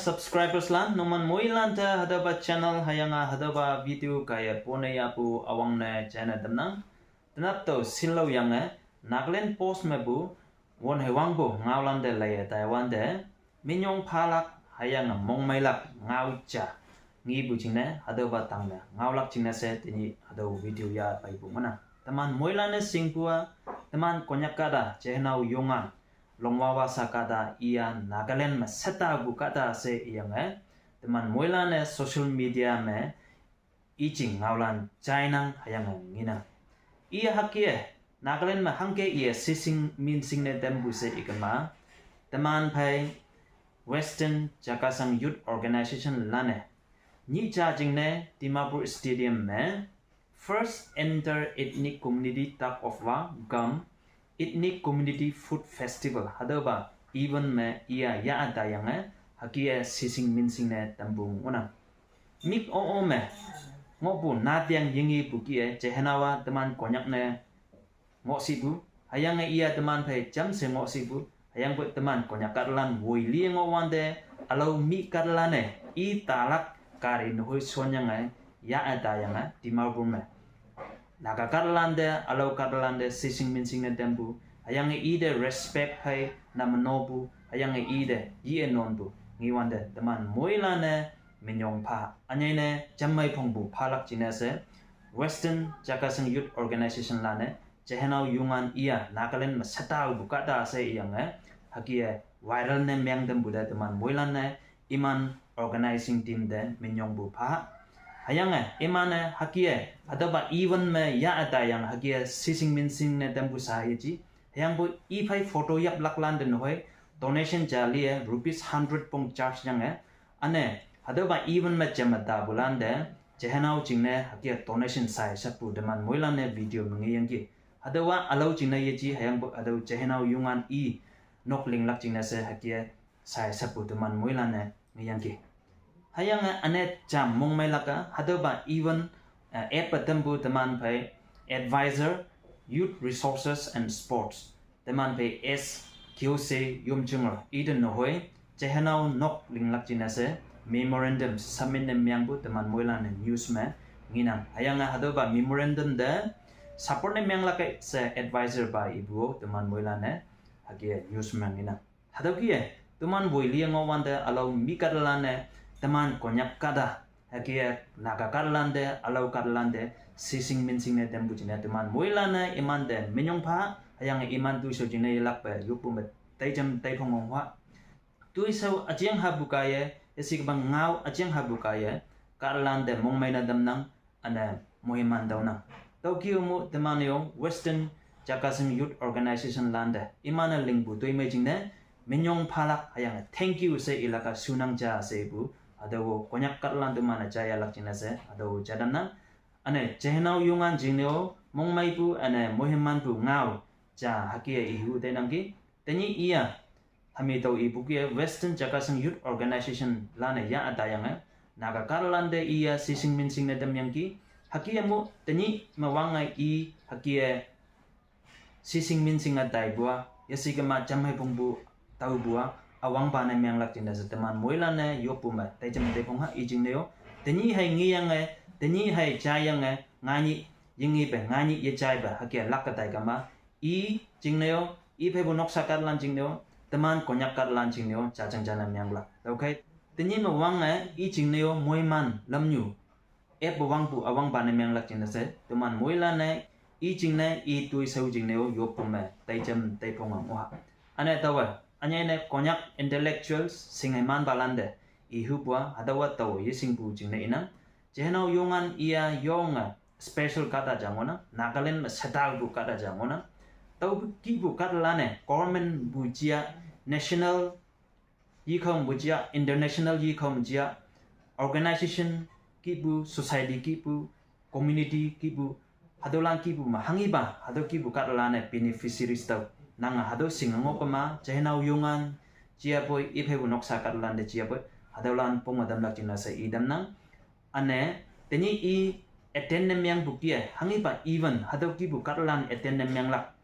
subscribers lan noman moi lan ta hadaba channel hayanga hadaba video kaya pone ya pu awang na channel damnang tanap to sinlo yang Nagaland post me bu won hewang bu ngawlan de laya Taiwan de minyong phalak hayanga mongmai lak ngaw cha ngi bu chingna hadaba tangna ngawlak chingna se tini hado video ya pai bu mana taman moi lan ne singpua taman konyakada chehnau yonga longwawa sakada ia Nagaland ma seta bukata se yang teman moilan social media me iching ngawlan China hayang ngina ia hakie Nagaland ma hangke ia sising minsing ne tembu se ikama teman pai Western Jakasang Youth Organization lane ni charging ne Dimapur Stadium me first enter ethnic community tag of wa gam ethnic community food festival hadaba even me ia ya ada yang hakia sising minsing ne tambung una mik o me ngopu natiang yingi buki jehenawa teman konyak ne ngosibu hayang ia teman phe jam se ngosibu hayang bu teman konyak karlan woi li ngowande alau mi karlane I talak karin hoi sonyang ya ada yang Dimapur me naga Karlande alau Karlande sising minsing ne tembu hayang ide respect hai namanobu hayang ide ye nonbu ngiwande teman moilane minyong pha anyene jammai phongbu phalak jinase Western Jakasang Youth Organization lane jehenau yungan ia Nagaland masata bukata se yang hakie viral ne myang tembu da teman moilane iman organizing team de minyong bu pha hayang imane hakie adaba even me ya ada yang hakie sising minsing ne tembu sahaji hayang bu pai photo yap laklan den hoi donation jali rupees 100 pong charge yang ane adaba even me jamata bulande jehanau jingne hakie donation sai sapu deman moilan ne video mengiyang ki adawa alau jingne yeji hayang bu adau jehanau yungan nokling lak jingne se hakie sai sapu deman moilan ne ngiyang ki hayang ane jam mongmai laka hadoba even at patembu teman pai advisor youth resources and sports teman pai S QC yumjungar iden nohoi jehanau nok linglak jinase memorandum submit ne myangbu teman moilan news me nginam hayang hadoba memorandum de support ne myang se advisor ba ibu teman moilan ne hagia news me nginam hadoki teman boili ngowande alau mikadalane teman konyak kada hakia naga Karlande alau Karlande sising minsing ne tembu jina teman moilana iman de menyong pha hayang iman tu so jina lak pa yupu met taijam taipong wa tu so ajeng habukaya esik bang ngau ajeng habukaya Karlande mongmaina damnang ana mohiman dauna Tokyo mu teman yo Western Jakasang Youth Organization lande imana lingbu tu imagine ne menyong phalak hayang thank you se ilaka sunang ja sebu ado konyak Karlan mana jaya lak jinase ado jadana ane jehnau yungan jineo mongmai pu ane mohiman pu ngau ja hakia ihu tenangki teni ia hami to ibu ki Western Jakasang Youth Organization lane ya adayang naga Karlan de ia sising minsing ne damyangki hakia mu teni mawangai hakia sising minsing adai bua yasigama jamai pungbu tau bua awang pa na myang lak jinda sa teman moilan ne yopuma taijam te pong ha ijing neo teni hai ngiyang teni hai jayang ngani yingi be ngani ye jai ba hakia lakatai kama jing neo pe bu noksa Karlan jing neo teman konyak Karlan jing neo jajang jana myang lak okay teni no wang jing neo moiman lamnyu bu wang pu awang pa na myang lak jinda sa teman moilan ne jing ne tui sau jing neo yopuma taijam te pong ha ane tawa anyane konyak intellectuals singaiman balande ihubwa hadawa taw yisingbu jingne ina jehnau yongan ia yonga special kata jangona Nagaland ma setal bu kata jangona taw kibu katlane government bujia national yikhom bujia international yikhom jia organization kibu society kibu community kibu hadolan kibu ma hangiba hado kibu katlane beneficiaries taw nang hado singango pama jehnau yungan jia boy ipebu noksa Karlan de jia boy hadolan pongadam lak jina sa idam nang ane teni attend myang bukia hangiba even hado kibu Karlan attend myang lak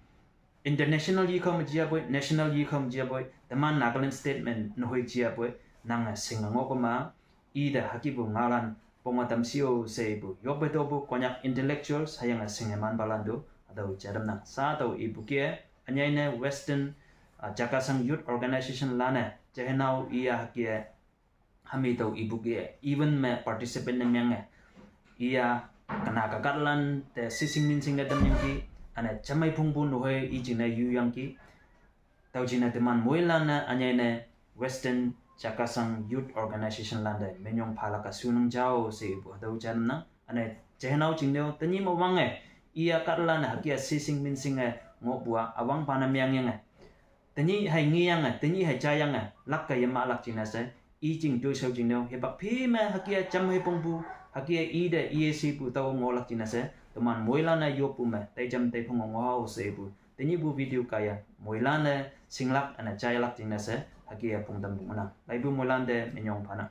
international yikom jia boy national yikom jia boy teman Nagaland statement nohoi jia boy nang singango koma ida hakibu ngalan pongatam sio seibu yobetobu konyak intellectual sayang singeman balando atau jadam nang sa atau ibu kie anyaine Western Jakasang Youth Organization lana jehenau iya kie hami tau ibu kie even me participant nemyang iya kena kakatlan te sising minsing gadam yang ki ane chamai pungpun nohoi ijina yu yang ki tau jina teman moilana anyaine Western Jakasang Youth Organization landa menyong palaka sunung jauh se ibu tau jadam nang ane jehenau jingneo tanyi mo wange iya katlan hakia sising minsing ngopua awang panamyang yang tanyi hai ngiyang tanyi hai jayang lak ka yama lak jina se i jing do sau jing no he bak phi ma hakia cham he pong bu hakia i de i si pu taw ngolak jina se teman moilana yo pu ma tai jam tai phong ngo se bu tanyi bu video kaya moilana singlak ana jay lak jina se hakia pong tam bu mana lai bu moilande menyong pana